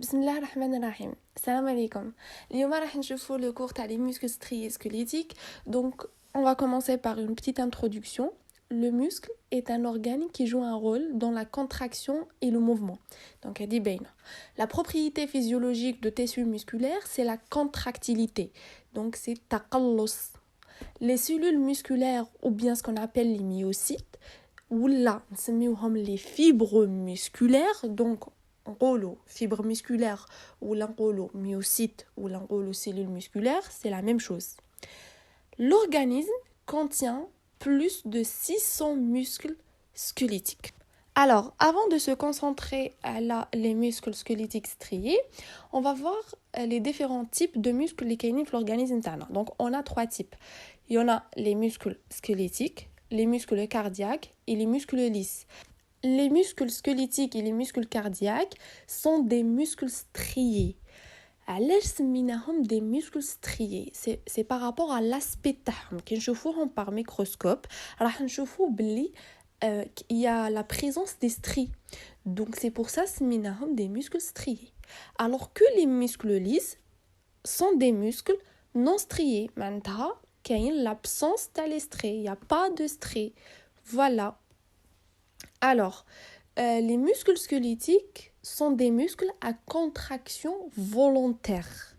بسم الله الرحمن الرحيم. السلام عليكم. اليوم راح نشوفوا le cours تاع les muscles striés squelettiques. Donc on va commencer par une petite introduction. Le muscle est un organe qui joue un rôle dans la contraction et le mouvement. Donc elle dit bien. La propriété physiologique de tissu musculaire, c'est la contractilité. Donc c'est taqallus. Les cellules musculaires ou bien ce qu'on appelle les myocytes ou là, نسميوهم les fibres musculaires. Donc نقولوا fibre musculaire ou نقولوا myocyte ou نقولوا cellule musculaire, c'est la même chose. L'organisme contient plus de 600 muscles squelettiques. Alors, avant de se concentrer à les muscles squelettiques striés, on va voir les différents types de muscles qui sont dans l'organisme. Donc, on a 3 types. Il y en a les muscles squelettiques, les muscles cardiaques et les muscles lisses. Les muscles squelettiques et les muscles cardiaques sont des muscles striés. علاش سميناهم des muscles striés c'est par rapport à l'aspect تاعهم كي نشوفوهم par microscope راح نشوفو بلي il y a la présence des stries. Donc c'est pour ça سميناهم des muscles striés. Alors que les muscles lisses sont des muscles non striés. معناتها كاين l'absence تاع les stries, il y a pas de stries. Voilà. Alors, les muscles squelettiques sont des muscles à contraction volontaire.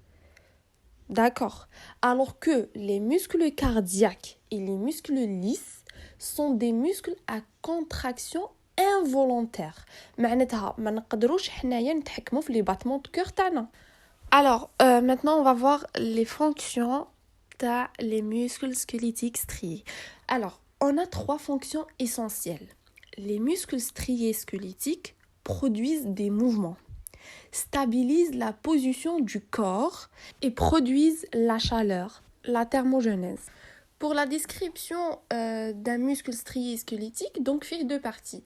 D'accord. Alors que les muscles cardiaques et les muscles lisses sont des muscles à contraction involontaire. معناتها ما نقدروش حنايا نتحكموا في les battements de cœur تاعنا. Alors, maintenant on va voir les fonctions تاع les muscles squelettiques striés. Alors, on a 3 fonctions essentielles. Les muscles striés squelettiques produisent des mouvements, stabilisent la position du corps et produisent la chaleur, la thermogenèse. Pour la description d'un muscle strié squelettique, donc fait 2 parties.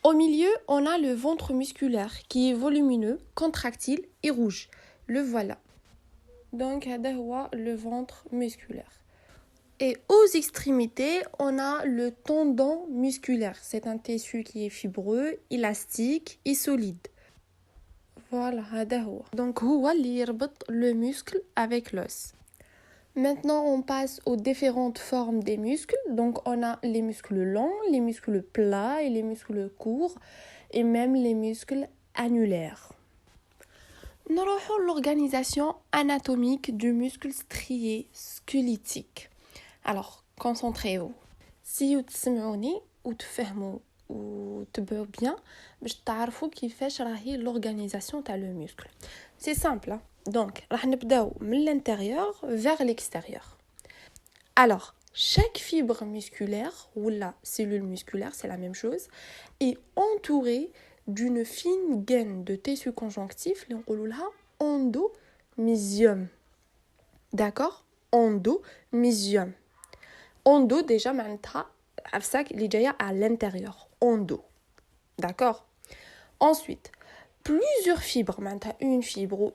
Au milieu, on a le ventre musculaire qui est volumineux, contractile et rouge. Le voilà. Donc, le ventre musculaire. Et aux extrémités, on a le tendon musculaire. C'est un tissu qui est fibreux, élastique et solide. Voilà, donc هو اللي يربط le muscle avec l'os. Maintenant, on passe aux différentes formes des muscles. Donc, on a les muscles longs, les muscles plats et les muscles courts et même les muscles annulaires. نروحوا l'organisation anatomique du muscle strié squelettique. Alors, concentrez-vous. Si vous تسمعوني وتفهموا وتبعوا bien, باش تعرفوا كيفاش راهي l'organisation تاع le muscle. C'est simple. Hein? Donc, راح نبداو من l'intérieur vers l'extérieur. Alors, chaque fibre musculaire ou la cellule musculaire, c'est la même chose, est entourée d'une fine gaine de tissu conjonctif, اللي نقولوا لها endomysium. D'accord? Endomysium. Endo déjà معناتها عفساك اللي جايه à l'intérieur. Endo. D'accord? Ensuite, plusieurs fibres, معناتها une fibre,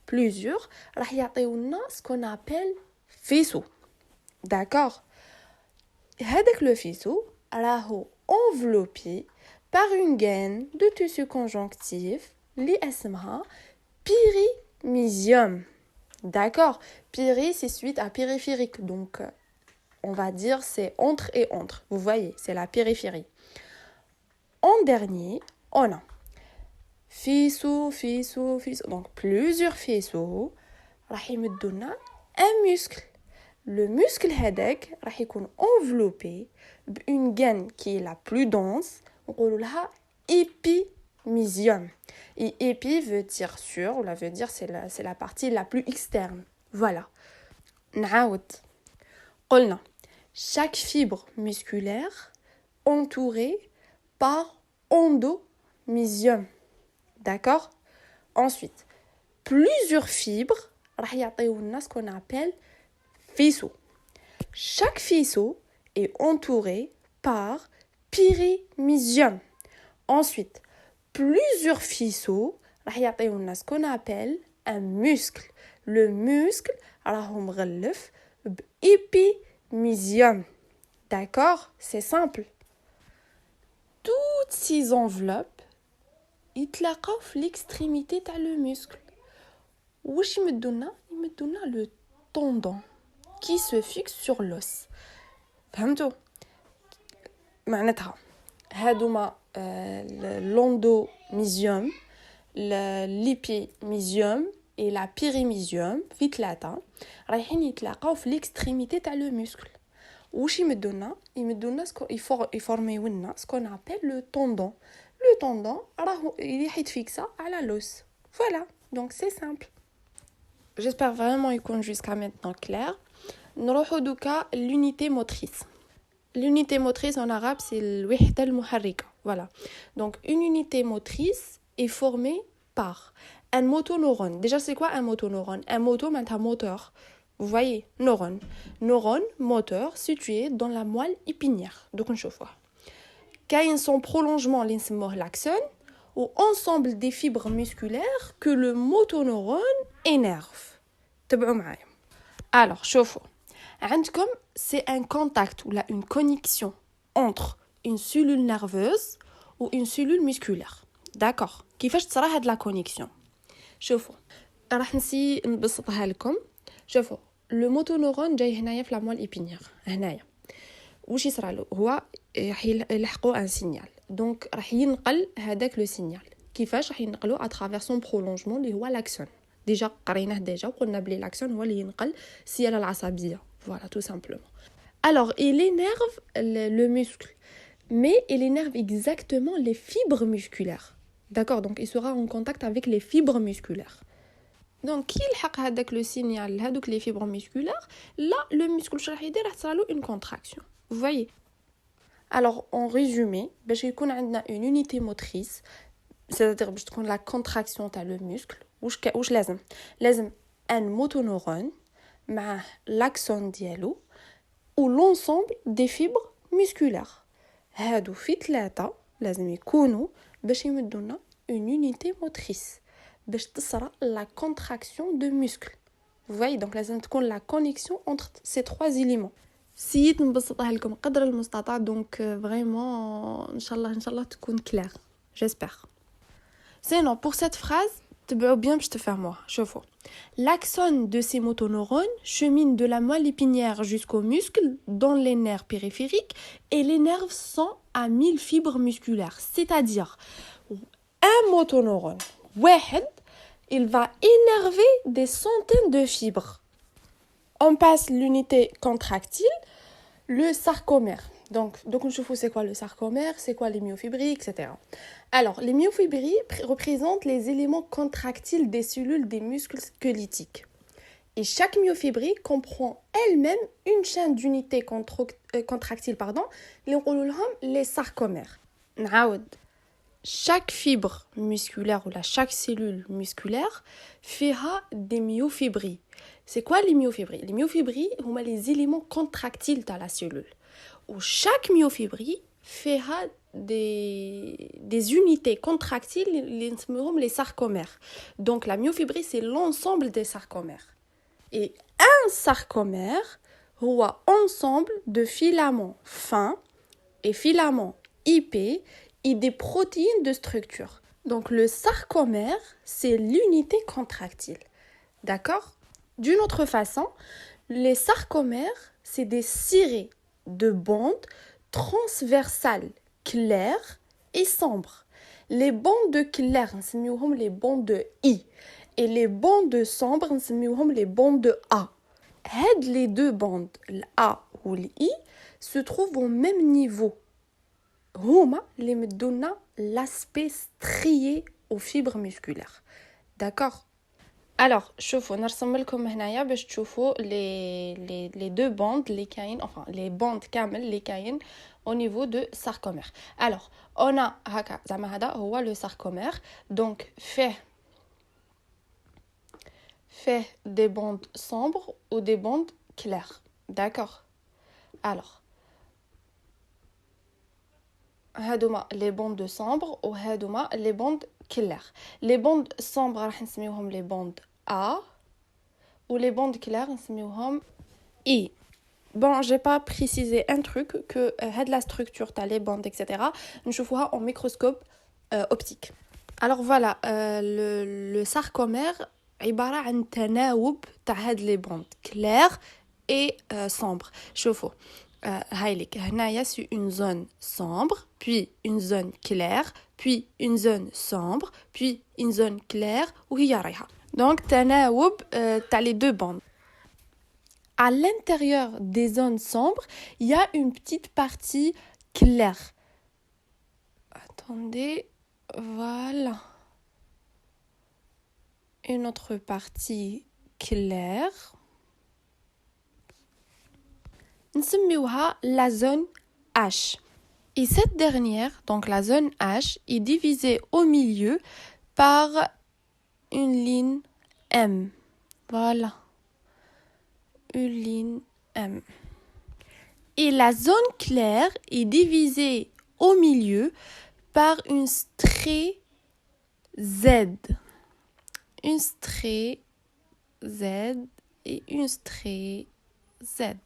plusieurs, راح يعطيونا ce qu'on appelle faisceau. D'accord? هذاك le faisceau راهو enveloppé par une gaine de tissu conjonctif اللي اسمها périmysium. D'accord? Péri, c'est suite à périphérique. Donc, on va dire c'est entre et entre. Vous voyez, c'est la périphérie. En dernier, on a faisceau. Donc, plusieurs faisceaux. راح يمدونا un muscle. Le muscle هذاك راح يكون enveloppé d'une gaine qui est la plus dense. نقولوا لها épimysium. Et épi veut dire sur, ou la veut dire c'est la partie la plus externe. Voilà. نعاود. قلنا chaque fibre musculaire entourée par endomysium. D'accord? Ensuite, plusieurs fibres راح يعطيونا ce qu'on appelle faisceau. Chaque faisceau est entouré par périmysium. Ensuite, plusieurs faisceaux راح يعطيونا ce qu'on appelle un muscle. Le muscle راهو مغلف بépimysium. D'accord? C'est simple. Toutes ces enveloppes يتلاقاو في l'extrémité تاع le muscle. واش يمدونا le tendon qui se fixe sur l'os. فهمتوا؟ معناتها هادوما l'endomysium, l'épimysium et la périmysium في ثلاثة رايحين يتلاقاو في l'extrémité تاع le muscle. واش يمدونا يفورميو لنا سكون ابل لو طوندون. لو طوندون راه يتفيكسا على لوس. Voilà, donc c'est simple. J'espère vraiment يكون jusqu'à maintenant clair. نروحو دوكا l'unité motrice. L'unité motrice en arabe c'est الوحدة المحركة. Voilà. Donc une unité motrice est formée par un motoneurone. Déjà c'est quoi un motoneurone? Un moto c'est un moteur. Vous voyez, neurone moteur situé dans la moelle épinière. Donc on chauffe. Quand son prolongement l'axone ou ensemble des fibres musculaires que le motoneurone énerve. Alors, chauffe. Comme c'est un contact ou là une connexion entre une cellule nerveuse ou une cellule musculaire. D'accord. كيفاش تصرى هاد la connexion? شوفوا. راح نبسطها لكم. شوفوا. Le motoneurone جاي هنايا في la moelle épinière. هنايا. واش يصرالو؟ هو راح يلحقوا ان سينيال. دونك راح ينقل هذاك لو سينيال. كيفاش راح ينقلو à travers son prolongement اللي هو l'axone. ديجا قريناه ديجا وقلنا بلي l'axone هو اللي ينقل السياله العصبيه. Voilà, tout simplement. Alors, il énerve le muscle, mais il énerve exactement les fibres musculaires. D'accord, donc il sera en contact avec les fibres musculaires. Donc, qui يلحق le signal, هذوك les fibres musculaires, là, le muscle راح يدير راح تصرالو une contraction. Vous voyez? Alors, en résumé, باش يكون عندنا une unité motrice, c'est-à-dire باش تكون la contraction تاع le muscle, واش لازم un motoneurone مع l'axone ديالو ou l'ensemble des fibres musculaires. هادو في ثلاثة لازم يكونوا باش يمدونا une unité motrice باش تصرى la contraction de muscle. Vous voyez, donc لازم تكون la connexion entre ces trois éléments. سيت نبسطها لكم قدر المستطاع, donc vraiment ان شاء الله تكون clair, j'espère. Sinon, pour cette phrase, تبعوا bien باش تفهموها. شوفوا. L'axone de ces motoneurones chemine de la moelle épinière jusqu'aux muscles, dans les nerfs périphériques, et les nerfs sont à 1000 fibres musculaires. C'est-à-dire, un motoneurone, واحد, il va énerver des centaines de fibres. On passe l'unité contractile, le sarcomère. Donc je vous c'est quoi le sarcomère, c'est quoi les myofibrilles, etc. Alors, les myofibrilles représentent les éléments contractiles des cellules des muscles squelettiques. Et chaque myofibrille comprend elle-même une chaîne d'unités contractiles, les sarcomères. Chaque fibre musculaire ou chaque cellule musculaire fera des myofibrilles. C'est quoi les myofibrilles? Les myofibrilles sont les éléments contractiles de la cellule. Où chaque myofibrille fera des unités contractiles, les sarcomères. Donc la myofibrille, c'est l'ensemble des sarcomères. Et un sarcomère est ensemble de filaments fins et filaments épais et des protéines de structure. Donc le sarcomère, c'est l'unité contractile. D'accord? D'une autre façon, les sarcomères, c'est des cirés de bandes transversales claires et sombres. Les bandes claires, on les bandes de I. Et les bandes sombres, on les bandes de A. Les deux bandes, l'A ou l'I, se trouvent au même niveau. Huma les me donnent l'aspect strié aux fibres musculaires. D'accord? Alors, شوفوا نرسم لكم هنايا باش تشوفوا les deux bandes les كاين, enfin les bandes كامل les كاين au niveau de sarcomère. Alors, on a هكا زعما هذا هو le sarcomère, donc fait des bandes sombres ou des bandes claires. D'accord? Alors, هادوما les bandes sombres ou هادوما les bandes claires. Les bandes sombres راح نسميوهم les bandes A ou les bandes claires نسميوهم I. Bon, j'ai pas précisé un truc que la structure t'as les bandes etc. نشوفوها en microscope optique. Alors voilà, le sarcomère عبارة عن تناوب تاع هاد لي بوند clair et sombre. شوفوا هايليك هنايا c'est une zone sombre, puis une zone claire, puis une zone sombre, puis une zone claire وهي رايحة. Donc تناوب تاع les deux bandes. À l'intérieur des zones sombres, il y a une petite partie claire. Attendez, voilà. Une autre partie claire. نسميوها la zone H. Et cette dernière, donc la zone H, est divisée au milieu par une ligne M. Voilà. Une ligne M. Et la zone claire est divisée au milieu par une strait Z. Une strait Z et une strait Z.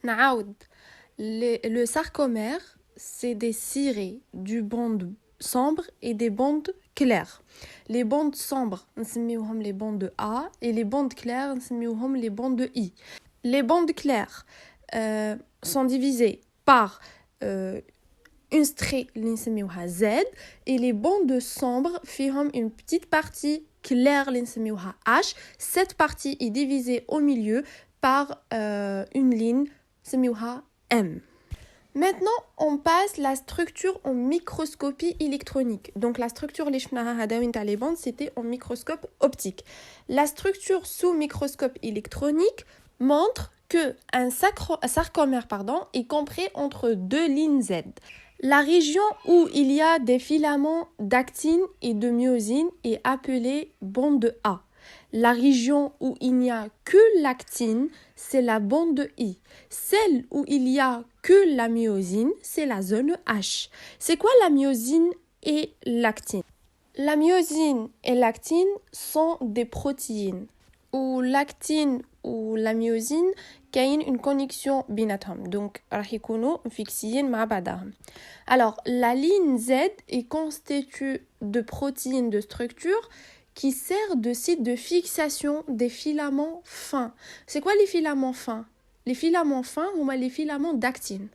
نعاود. Le sarcomère, c'est des cirés du bande sombre et des bandes claires. Les bandes sombres, نسميوهم les bandes A, et les bandes claires, نسميوهم les bandes I. Les bandes claires sont divisées par une strait اللي نسميوها Z, et les bandes sombres فيهم une petite partie claire اللي نسميوها H. Cette partie est divisée au milieu par une ligne نسميوها M. Maintenant, on passe la structure en microscopie électronique. Donc la structure les bandes, c'était en microscope optique. La structure sous microscope électronique montre que un sarcomère est compris entre deux lignes Z. La région où il y a des filaments d'actine et de myosine est appelée bande A. La région où il n'y a que l'actine, c'est la bande I. Celle où il y a que la myosine, c'est la zone H. C'est quoi la myosine et l'actine? La myosine et l'actine sont des protéines. Ou l'actine ou la myosine كاين une connexion بيناتهم. Donc راح يكونوا مفيكسيين مع بعضهم. Alors la ligne Z est constituée de protéines de structure qui sert de site de fixation des filaments fins. C'est quoi les filaments fins? Les filaments fins, on a les filaments d'actine.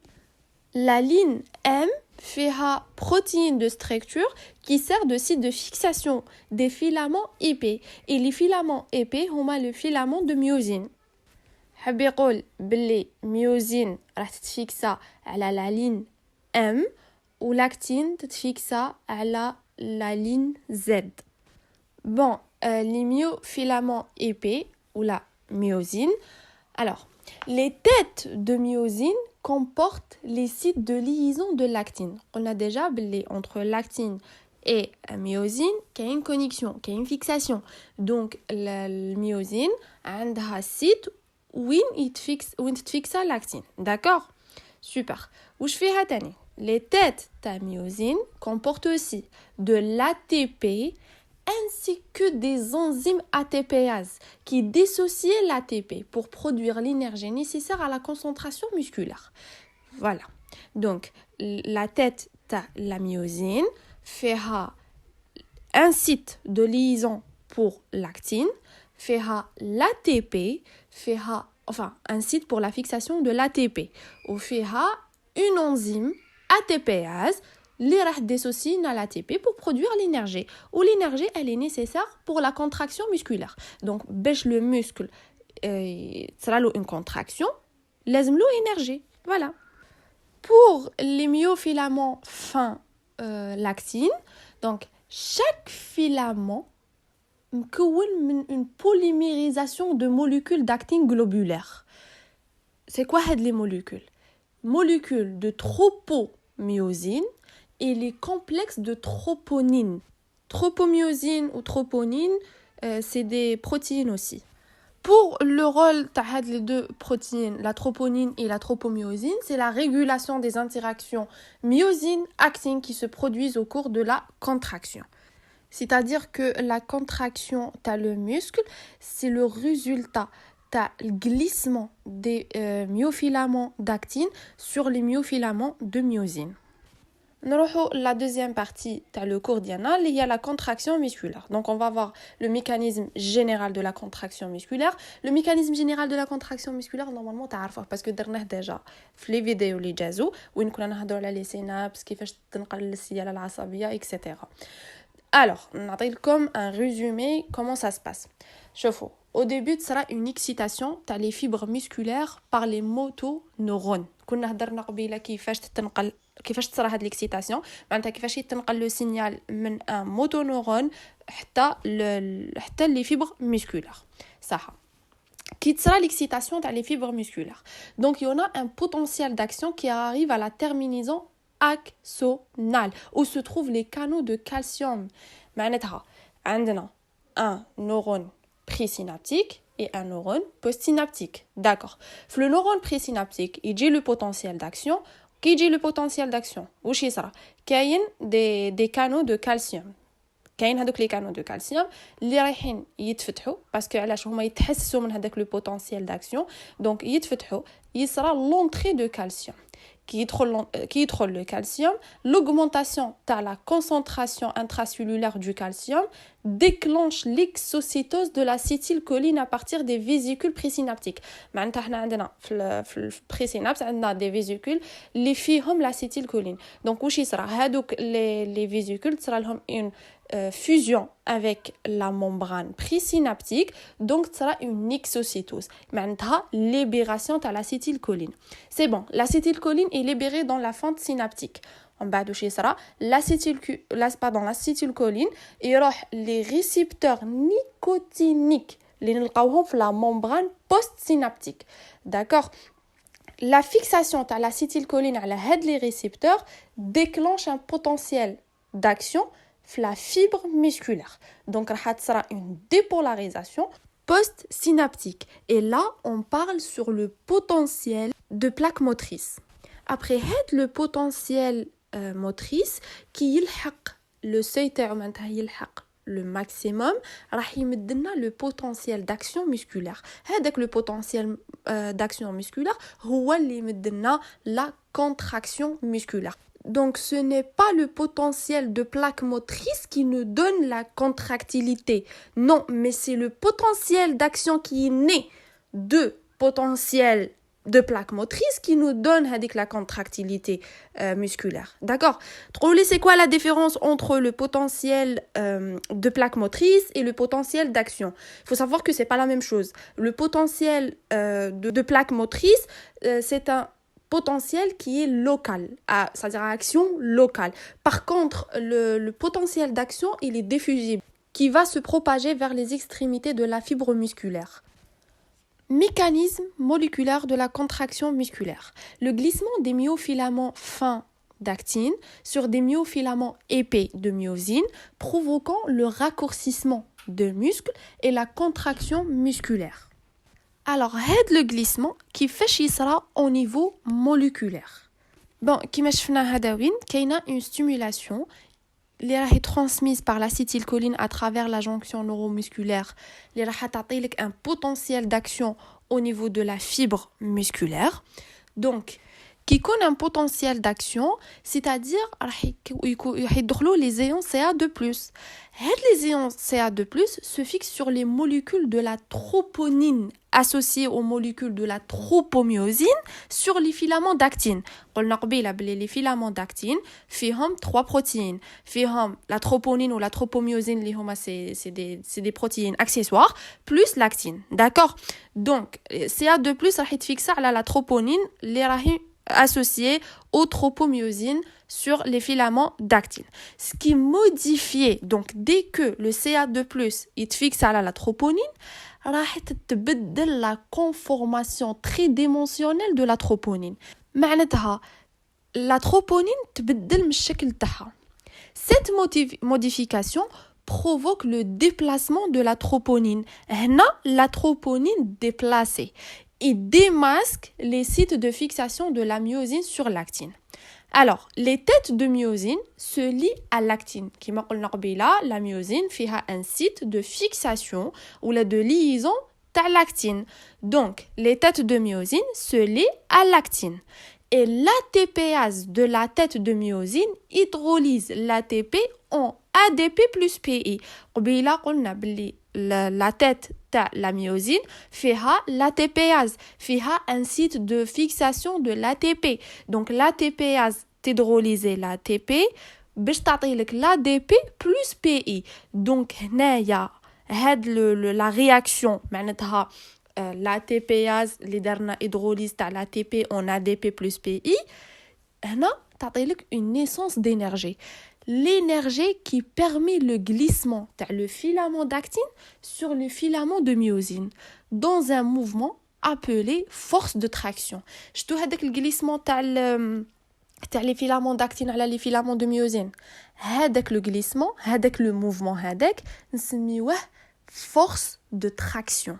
La ligne M fait protéine de structure qui sert de site de fixation des filaments épais. Et les filaments épais, on a le filament de myosine. حاب يقول باللي myosine راح تتفيكسا على la ligne M ou l'actine تتفيكسا على la ligne Z. Bon, les myofilaments épais ou la myosine. Alors, les têtes de myosine comportent les sites de liaison de l'actine. On a déjà entre l'actine et la myosine qu'il y a une connexion, qu'il y a une fixation. Donc, la myosine a un site où il fixe l'actine. D'accord? Super. Où je fais tani? Les têtes de myosine comportent aussi de l'ATP ainsi que des enzymes ATPase qui dissocient l'ATP pour produire l'énergie nécessaire à la concentration musculaire. Voilà. Donc, la tête de la myosine fait un site de liaison pour l'actine, fait l'ATP, un site pour la fixation de l'ATP, ou fait une enzyme ATPase les راح dissocient l'ATP pour produire l'énergie. Ou l'énergie, elle est nécessaire pour la contraction musculaire. Donc, باش le muscle sera une contraction, لازم له énergie. Voilà. Pour les myofilaments fins l'actine, donc chaque filament مكون من une polymérisation de molécules d'actine globulaire. C'est quoi هاد les molécules? Molécules de tropomyosine et les complexes de troponine. Tropomyosine ou troponine, c'est des protéines aussi. Pour le rôle de les deux protéines, la troponine et la tropomyosine, c'est la régulation des interactions myosine-actine qui se produisent au cours de la contraction. C'est-à-dire que la contraction de le muscle, c'est le résultat du glissement des myofilaments d'actine sur les myofilaments de myosine. La deuxième partie de le cours diana, il y a la contraction musculaire. Donc on va voir le mécanisme général de la contraction musculaire. Le mécanisme général de la contraction musculaire, normalement, tu sais, parce que درناه déjà في les vidéos اللي جازو وين كنا نهضروا على les synapses كيفاش تنقل السيالة العصبية etc. Alors, comme un résumé, comment ça se passe. شوفوا, au début, ce sera une excitation t'as les fibres musculaires par les motoneurones. كنا هضرنا قبيله كيفاش تصرى هاد l'excitation معناتها كيفاش يتنقل لو سينيال من ان موتونورون حتى les fibres musculaires. صح. Qui sera l'excitation dans les fibres musculaires. Donc, il y en a un potentiel d'action qui arrive à la terminaison axonale, où se trouvent les canaux de calcium. معناتها عندنا un neurone présynaptique et un neurone postsynaptique. D'accord. Le neurone présynaptique, il dit le potentiel d'action. Qui dit le potentiel d'action? واش يصرى؟ كاين des canaux de calcium. كاين هذوك لي كانو دو كالسيوم اللي رايحين يتفتحوا باسكو علاش هما يتحسسوا من هذاك لو بوتونسييل داكسيون دونك يتفتحوا يصرى لونطري دو كالسيوم qui contrôle le calcium, l'augmentation de la concentration intracellulaire du calcium déclenche l'exocytose de l'acétylcholine à partir des vésicules présynaptiques. معناتها احنا عندنا في البريسينابس عندنا des vésicules اللي فيهم l'acétylcholine. Donc واش يصرى هذوك les vésicules تصرى لهم une fusion avec la membrane présynaptique, donc ça sera une exocytose. Maintenant, libération de l'acétylcholine. C'est bon, l'acétylcholine est libérée dans la fente synaptique. En bas de chez ça, l'acétylcholine et les récepteurs nicotiniques, les la membrane postsynaptique. D'accord? La fixation de l'acétylcholine à les récepteurs déclenche un potentiel d'action la fibre musculaire. Donc, ça sera une dépolarisation post-synaptique. Et là, on parle sur le potentiel de plaque motrice. Après, le potentiel motrice qui le seuil le maximum, le potentiel d'action musculaire. Le potentiel d'action musculaire, la contraction musculaire. Donc, ce n'est pas le potentiel de plaque motrice qui nous donne la contractilité. Non, mais c'est le potentiel d'action qui est né de potentiel de plaque motrice qui nous donne la contractilité musculaire. D'accord? Trouvez c'est quoi la différence entre le potentiel de plaque motrice et le potentiel d'action? Il faut savoir que c'est pas la même chose. Le potentiel de plaque motrice, c'est un potentiel qui est local, c'est-à-dire action locale. Par contre, le potentiel d'action, il est diffusible, qui va se propager vers les extrémités de la fibre musculaire. Mécanisme moléculaire de la contraction musculaire. Le glissement des myofilaments fins d'actine sur des myofilaments épais de myosine, provoquant le raccourcissement de muscles et la contraction musculaire. Alors, le glissement qui fait sera au niveau moléculaire. Bon, comme je l'ai dit, une stimulation qui est transmise par l'acétylcholine à travers la jonction neuromusculaire, qui va donner un potentiel d'action au niveau de la fibre musculaire. Donc, qui connaît un potentiel d'action, c'est-à-dire les ions Ca2+. Les ions Ca2+ se fixent sur les molécules de la troponine associées aux molécules de la tropomyosine sur les filaments d'actine. Les filaments d'actine font 3 protéines. La troponine ou la tropomyosine, c'est des protéines accessoires, plus l'actine. D'accord? Donc, Ca2+ va être fixé à la troponine, associé aux tropomyosines sur les filaments d'actine. Ce qui est modifié, donc dès que le Ca2+ est fixé à la troponine, راح تتبدل la conformation tridimensionnelle de la troponine. معناتها la troponine تبدل من الشكل تاعها. Cette modification provoque le déplacement de la troponine. هنا la troponine déplacée et démasque les sites de fixation de la myosine sur l'actine. Alors, les têtes de myosine se lient à l'actine. Comme on l'a dit, la myosine a un site de fixation ou de liaison à l'actine. Donc, les têtes de myosine se lient à l'actine. et l'ATPase de la tête de myosine hydrolyse l'ATP en ADP plus PI. قبيلة قلنا بلي la tête تاع la myosine فيها l'ATPase, فيها un site de fixation de l'ATP. Donc l'ATPase t'hydrolyse l'ATP باش تعطيلك l'ADP plus PI. Donc هنايا هاد la réaction معناتها l'ATPase اللي درنا hydrolyse تاع l'ATP en ADP plus PI هنا تعطيلك une naissance d'énergie. L'énergie qui permet le glissement de le filament d'actine sur le filament de myosine dans un mouvement appelé force de traction. Je te dis que le glissement تاع les filaments d'actine على les filaments de myosine. هذاك le glissement, هذاك le mouvement هذاك نسميوه force de traction.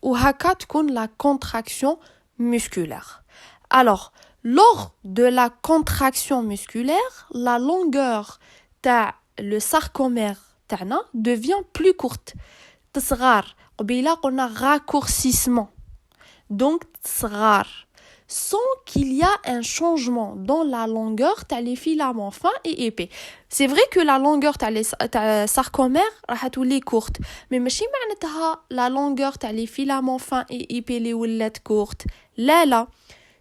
وهكا تكون la contraction musculaire. Alors, lors de la contraction musculaire, la longueur de le sarcomère devient plus courte. تصغر. قبيلة قلنا raccourcissement. Donc, تصغر. Sans qu'il y a un changement dans la longueur des filaments fins et épais. C'est vrai que la longueur des sarcomères راح تولي courte, mais ماشي معناتها la longueur des filaments fins et épais اللي ولات courte. لا.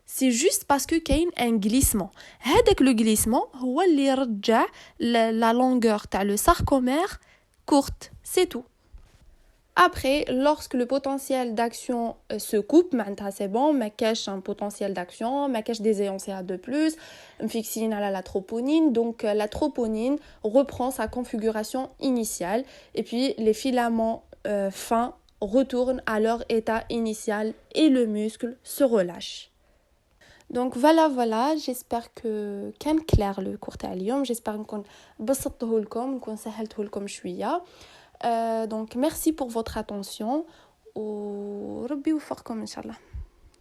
C'est juste parce que كاين un glissement. هذاك le glissement هو اللي يرجع la longueur تاع le sarcomère courte. C'est tout. Après, lorsque le potentiel d'action se coupe, maintenant c'est bon, mais cache un potentiel d'action, mais cache des ions Ca2+, fixine à la troponine, donc la troponine reprend sa configuration initiale et puis les filaments fins retournent à leur état initial et le muscle se relâche. Donc voilà, j'espère que كان clair le cours تاع اليوم, j'espère نكون بسطته لكم, نكون سهلته لكم شوية. Donc merci pour votre attention وربي يوفقكم إن شاء الله.